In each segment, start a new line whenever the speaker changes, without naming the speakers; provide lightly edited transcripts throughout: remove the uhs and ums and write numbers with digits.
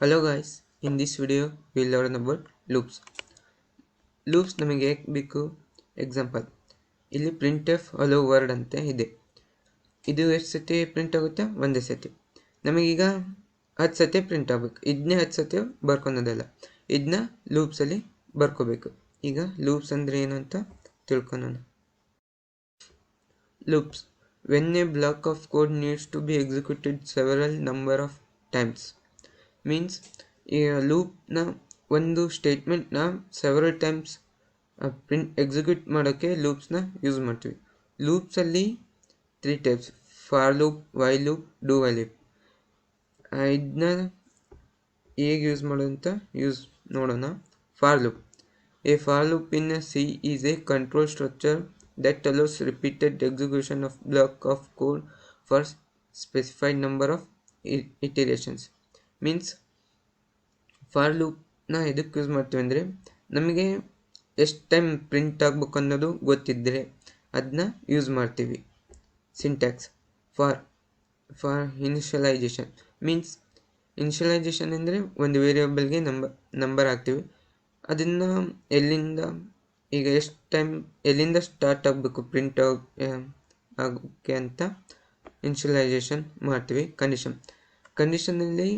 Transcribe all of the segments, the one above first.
Hello guys, in this video we will learn about loops. Loops ನಮಗೆ ಹೇಗೆ ಬೇಕು example ಇಲ್ಲಿ ಪ್ರಿಂಟ್ ಎಫ್ ಹಲೋ ವರ್ಡ್ ಅಂತ ಇದೆ. ಇದು ಎಷ್ಟು ಸತಿ ಪ್ರಿಂಟ್ ಆಗುತ್ತೆ? ಒಂದೇ ಸತಿ. ನಮಗೀಗ 10 ಸತಿ ಪ್ರಿಂಟ್ ಆಗಬೇಕು. ಇದನ್ನೇ 10 ಸತಿ ಬರ್ಕೊಳೋದಲ್ಲ, ಇದನ್ನ ಲೂಪ್ಸಲ್ಲಿ ಬರ್ಕೋಬೇಕು. ಈಗ ಲೂಪ್ಸ್ ಅಂದರೆ ಏನು ಅಂತ ತಿಳ್ಕೊಳ್ಳೋಣ. Loops when a block of code needs to be executed several number of times means ಈ ಲೂಪ್ನ ಒಂದು ಸ್ಟೇಟ್ಮೆಂಟ್ನ ಸೆವೆರಲ್ ಟೈಮ್ಸ್ ಎಕ್ಸಿಕ್ಯೂಟ್ ಮಾಡೋಕ್ಕೆ ಲೂಪ್ಸ್ನ ಯೂಸ್ ಮಾಡ್ತೀವಿ. ಲೂಪ್ಸಲ್ಲಿ 3 types: for loop, while loop, do while loop. ಇದನ್ನ ಹೇಗೆ ಯೂಸ್ ಮಾಡೋದಂತ ನೋಡೋಣ. For loop. A for loop in C is A control structure that allows repeated execution of block of code for specified number of iterations. Means for ಲೂಪ್ನ ಎದಕ್ಕೆ use ಮಾಡ್ತೀವಿ ಅಂದರೆ ನಮಗೆ ಎಷ್ಟು ಟೈಮ್ ಪ್ರಿಂಟ್ ಆಗಬೇಕು ಅನ್ನೋದು ಗೊತ್ತಿದ್ದರೆ ಅದನ್ನ ಯೂಸ್ ಮಾಡ್ತೀವಿ. Syntax for initialisation means initialisation ಅಂದರೆ ಒಂದು ವೇರಿಯೇಬಲ್ಗೆ ನಂಬರ್ ಹಾಕ್ತೀವಿ. ಅದನ್ನು ಈಗ ಎಷ್ಟು ಟೈಮ್ ಎಲ್ಲಿಂದ ಸ್ಟಾರ್ಟ್ ಆಗಬೇಕು ಪ್ರಿಂಟ್ ಆಗೋಕ್ಕೆ ಅಂತ ಇನಿಷಿಯಲೈಸೇಷನ್ ಮಾಡ್ತೀವಿ. ಕಂಡೀಷನಲ್ಲಿ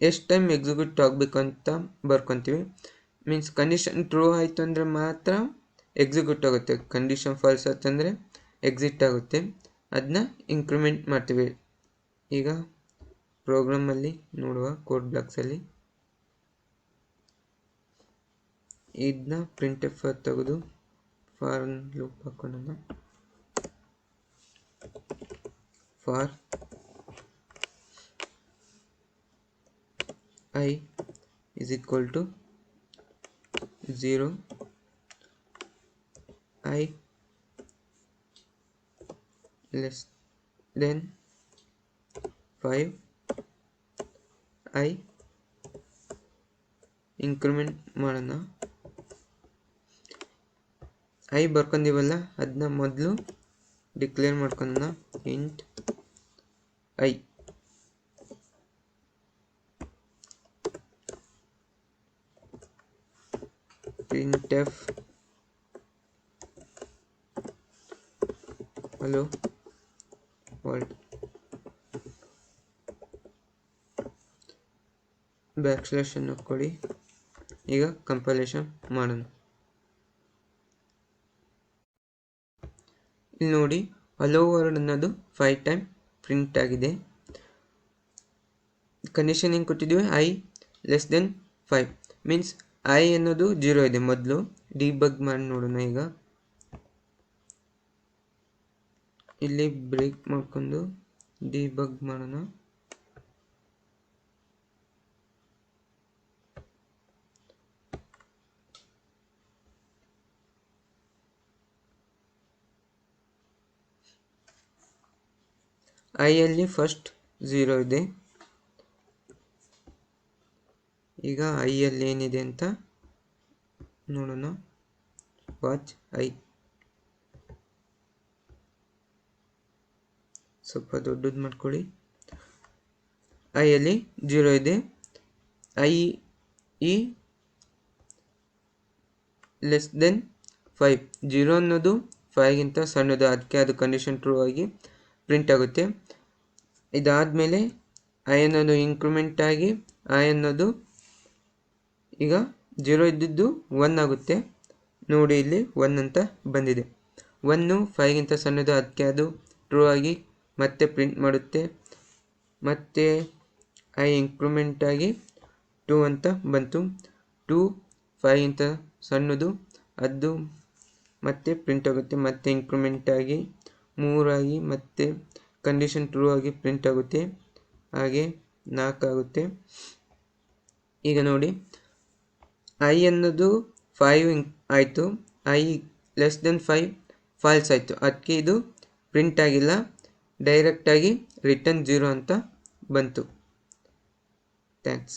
ಎಷ್ಟು ಟೈಮ್ ಎಕ್ಸಿಕ್ಯೂಟ್ ಆಗಬೇಕು ಅಂತ ಬರ್ಕೊತೀವಿ. ಮೀನ್ಸ್ ಕಂಡೀಷನ್ ಟ್ರೂ ಆಯಿತು ಅಂದರೆ ಮಾತ್ರ ಎಕ್ಸಿಕ್ಯೂಟ್ ಆಗುತ್ತೆ, ಕಂಡೀಷನ್ ಫಾಲ್ಸ್ ಆಯ್ತಂದರೆ ಎಕ್ಸಿಟ್ ಆಗುತ್ತೆ. ಅದನ್ನ ಇಂಕ್ರಿಮೆಂಟ್ ಮಾಡ್ತೀವಿ. ಈಗ ಪ್ರೋಗ್ರಾಮಲ್ಲಿ ನೋಡುವ ಕೋಡ್ ಬ್ಲಾಕ್ಸಲ್ಲಿ ಇದನ್ನ ಪ್ರಿಂಟ್ ಎಫ್ ತೆಗೆದು ಫಾರ್ ಲೂಪ್ ಹಾಕೋಣ. For I is equal to 0, I less than 5, I increment ಮಾಡೋಣ. ಐ ಬರ್ಕೊಂಡಿವಲ್ಲ ಅದನ್ನ ಮೊದಲು ಡಿಕ್ಲೇರ್ ಮಾಡ್ಕೊಳ್ಳೋಣ. Int I printf hello world ಬ್ಯಾಕ್ಸ್ಲ್ಯಾಶ್ ಅನ್ನು ಕೊಡಿ. ಈಗ ಕಂಪೈಲೇಷನ್ ಮಾಡೋಣ. ಇಲ್ಲಿ ನೋಡಿ ಹಲೋ ವರ್ಡ್ ಅನ್ನೋದು 5 ಟೈಮ್ ಪ್ರಿಂಟ್ ಆಗಿದೆ. ಕಂಡೀಷನ್ ಏನು ಕೊಟ್ಟಿದ್ದೀವಿ? I less than 5 means I ಅನ್ನೋದು 0 ಇದೆ. ಮೊದಲು ಡಿಬಗ್ ಮಾಡಿ ನೋಡೋಣ. ಈಗ ಇಲ್ಲಿ ಬ್ರೇಕ್ ಮಾಡ್ಕೊಂಡು ಡಿಬಗ್ ಮಾಡೋಣ. ಐಯಲ್ಲಿ ಫಸ್ಟ್ 0 ಇದೆ. ಈಗ ಐಯಲ್ಲಿ ಏನಿದೆ ಅಂತ ನೋಡೋಣ. ವಾಚ್ ಐ ಸ್ವಲ್ಪ ದೊಡ್ಡದು ಮಾಡ್ಕೊಳ್ಳಿ. ಐಯಲ್ಲಿ 0 ಇದೆ. ಐ ಈ ಲೆಸ್ ದೆನ್ 5 0 ಅನ್ನೋದು 5ಗಿಂತ ಸಣ್ಣದು, ಅದಕ್ಕೆ ಅದು ಕಂಡೀಷನ್ ಟ್ರೂ ಆಗಿ ಪ್ರಿಂಟ್ ಆಗುತ್ತೆ. ಇದಾದಮೇಲೆ ಐ ಅನ್ನೋದು ಇಂಕ್ರಿಮೆಂಟ್ ಆಗಿ ಐ ಅನ್ನೋದು ಈಗ 0 ಇದ್ದಿದ್ದು 1 ಆಗುತ್ತೆ. ನೋಡಿ ಇಲ್ಲಿ 1 ಅಂತ ಬಂದಿದೆ. 1 5ಗಿಂತ ಸಣ್ಣದು, ಅದಕ್ಕೆ ಅದು ಟ್ರೂ ಆಗಿ ಮತ್ತೆ ಪ್ರಿಂಟ್ ಮಾಡುತ್ತೆ. ಮತ್ತೆ ಐ ಇಂಕ್ರಿಮೆಂಟ್ ಆಗಿ 2 ಅಂತ ಬಂತು. 2 5ಗಿಂತ ಸಣ್ಣದು, ಅದು ಮತ್ತೆ ಪ್ರಿಂಟ್ ಆಗುತ್ತೆ. ಮತ್ತೆ ಇಂಕ್ರಿಮೆಂಟ್ ಆಗಿ 3 ಆಗಿ ಮತ್ತೆ ಕಂಡೀಷನ್ ಟ್ರೂ ಆಗಿ ಪ್ರಿಂಟ್ ಆಗುತ್ತೆ. ಹಾಗೆ 4 ಆಗುತ್ತೆ. ಈಗ ನೋಡಿ ಐ ಅನ್ನೋದು 5 ಆಯಿತು. ಐ ಲೆಸ್ ದೆನ್ 5 ಫಾಲ್ಸ್ ಆಯಿತು. ಅದಕ್ಕೆ ಇದು ಪ್ರಿಂಟ್ ಆಗಿಲ್ಲ, ಡೈರೆಕ್ಟಾಗಿ ರಿಟರ್ನ್ 0 ಅಂತ ಬಂತು. ಥ್ಯಾಂಕ್ಸ್.